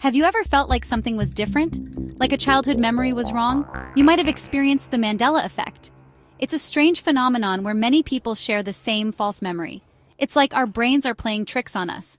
Have you ever felt like something was different? Like a childhood memory was wrong? You might have experienced the Mandela effect. It's a strange phenomenon where many people share the same false memory. It's like our brains are playing tricks on us.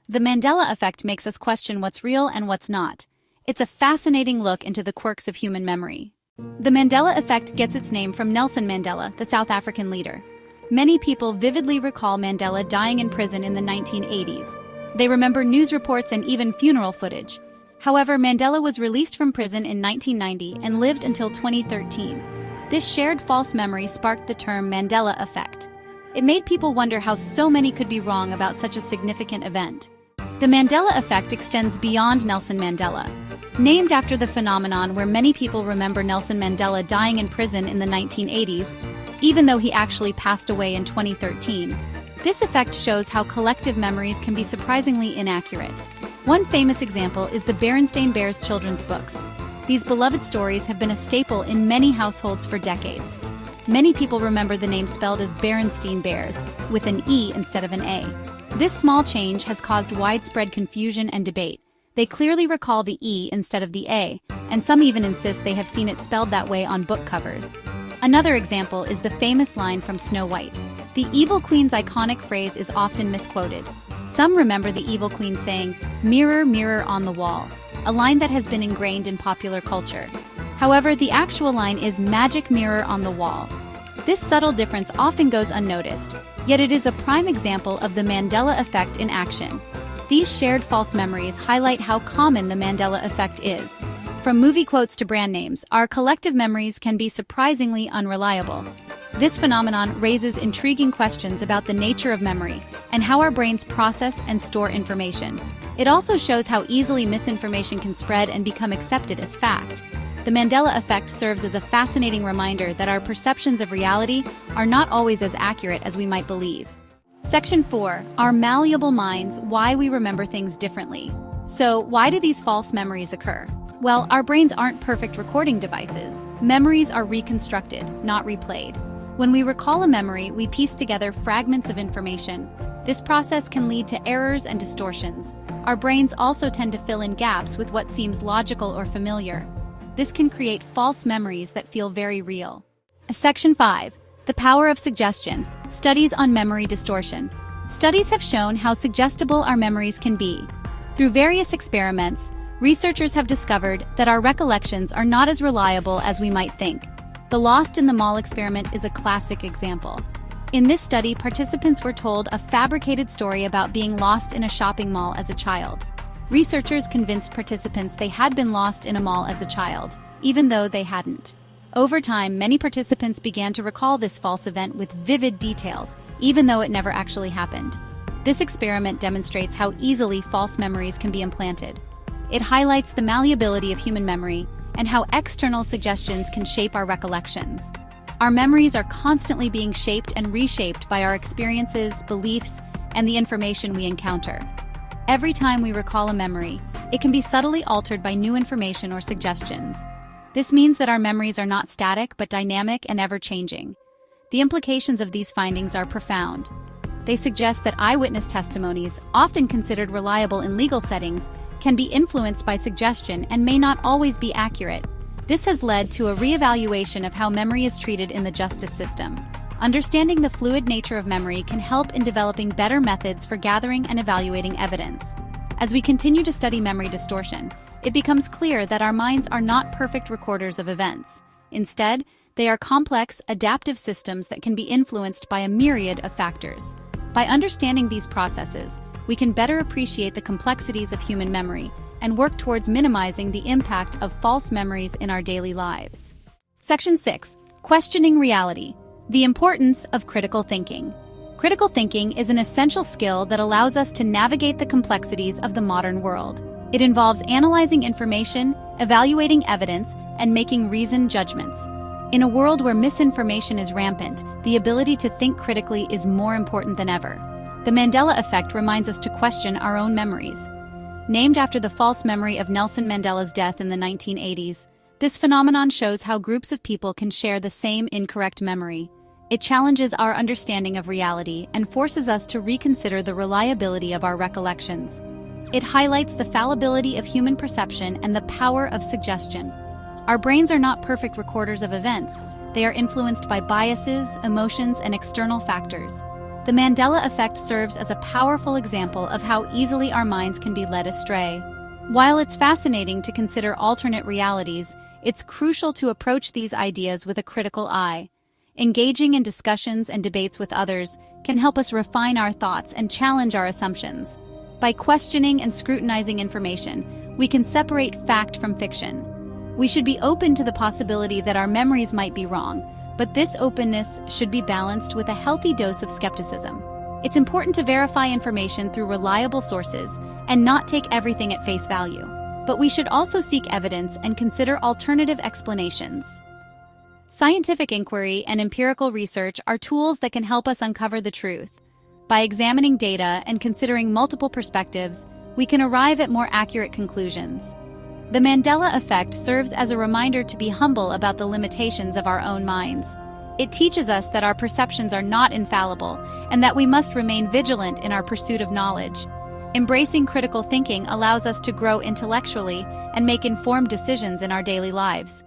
The Mandela effect makes us question what's real and what's not. It's a fascinating look into the quirks of human memory. The Mandela effect gets its name from Nelson Mandela, the South African leader. Many people vividly recall Mandela dying in prison in the 1980s. They remember news reports and even funeral footage. However, Mandela was released from prison in 1990 and lived until 2013. This shared false memory sparked the term Mandela effect. It made people wonder how so many could be wrong about such a significant event. The Mandela effect extends beyond Nelson Mandela. Named after the phenomenon where many people remember Nelson Mandela dying in prison in the 1980s, even though he actually passed away in 2013. This effect shows how collective memories can be surprisingly inaccurate. One famous example is the Berenstain Bears children's books. These beloved stories have been a staple in many households for decades. Many people remember the name spelled as Berenstain Bears, with an E instead of an A. This small change has caused widespread confusion and debate. They clearly recall the E instead of the A, and some even insist they have seen it spelled that way on book covers. Another example is the famous line from Snow White. The evil queen's iconic phrase is often misquoted. Some remember the evil queen saying, "Mirror, mirror on the wall," a line that has been ingrained in popular culture. However, the actual line is "magic mirror on the wall." This subtle difference often goes unnoticed, yet it is a prime example of the Mandela effect in action. These shared false memories highlight how common the Mandela effect is. From movie quotes to brand names, our collective memories can be surprisingly unreliable. This phenomenon raises intriguing questions about the nature of memory and how our brains process and store information. It also shows how easily misinformation can spread and become accepted as fact. The Mandela effect serves as a fascinating reminder that our perceptions of reality are not always as accurate as we might believe. Section 4. Our malleable minds, why we remember things differently. So, why do these false memories occur? Well, our brains aren't perfect recording devices. Memories are reconstructed, not replayed. When we recall a memory, we piece together fragments of information. This process can lead to errors and distortions. Our brains also tend to fill in gaps with what seems logical or familiar. This can create false memories that feel very real. Section 5. The power of suggestion. Studies on memory distortion. Studies have shown how suggestible our memories can be. Through various experiments, researchers have discovered that our recollections are not as reliable as we might think. The Lost in the Mall experiment is a classic example. In this study, participants were told a fabricated story about being lost in a shopping mall as a child. Researchers convinced participants they had been lost in a mall as a child, even though they hadn't. Over time, many participants began to recall this false event with vivid details, even though it never actually happened. This experiment demonstrates how easily false memories can be implanted. It highlights the malleability of human memory and how external suggestions can shape our recollections. Our memories are constantly being shaped and reshaped by our experiences, beliefs, and the information we encounter. Every time we recall a memory, it can be subtly altered by new information or suggestions. This means that our memories are not static but dynamic and ever-changing. The implications of these findings are profound. They suggest that eyewitness testimonies, often considered reliable in legal settings, can be influenced by suggestion and may not always be accurate. This has led to a reevaluation of how memory is treated in the justice system. Understanding the fluid nature of memory can help in developing better methods for gathering and evaluating evidence. As we continue to study memory distortion, it becomes clear that our minds are not perfect recorders of events. Instead, they are complex, adaptive systems that can be influenced by a myriad of factors. By understanding these processes, we can better appreciate the complexities of human memory and work towards minimizing the impact of false memories in our daily lives. Section 6. Questioning reality. The importance of critical thinking. Critical thinking is an essential skill that allows us to navigate the complexities of the modern world. It involves analyzing information, evaluating evidence, and making reasoned judgments. In a world where misinformation is rampant, the ability to think critically is more important than ever. The Mandela effect reminds us to question our own memories. Named after the false memory of Nelson Mandela's death in the 1980s, this phenomenon shows how groups of people can share the same incorrect memory. It challenges our understanding of reality and forces us to reconsider the reliability of our recollections. It highlights the fallibility of human perception and the power of suggestion. Our brains are not perfect recorders of events. They are influenced by biases, emotions, and external factors. The Mandela effect serves as a powerful example of how easily our minds can be led astray. While it's fascinating to consider alternate realities, it's crucial to approach these ideas with a critical eye. Engaging in discussions and debates with others can help us refine our thoughts and challenge our assumptions. By questioning and scrutinizing information, we can separate fact from fiction. We should be open to the possibility that our memories might be wrong, but this openness should be balanced with a healthy dose of skepticism. It's important to verify information through reliable sources and not take everything at face value. But we should also seek evidence and consider alternative explanations. Scientific inquiry and empirical research are tools that can help us uncover the truth. By examining data and considering multiple perspectives, we can arrive at more accurate conclusions. The Mandela effect serves as a reminder to be humble about the limitations of our own minds. It teaches us that our perceptions are not infallible and that we must remain vigilant in our pursuit of knowledge. Embracing critical thinking allows us to grow intellectually and make informed decisions in our daily lives.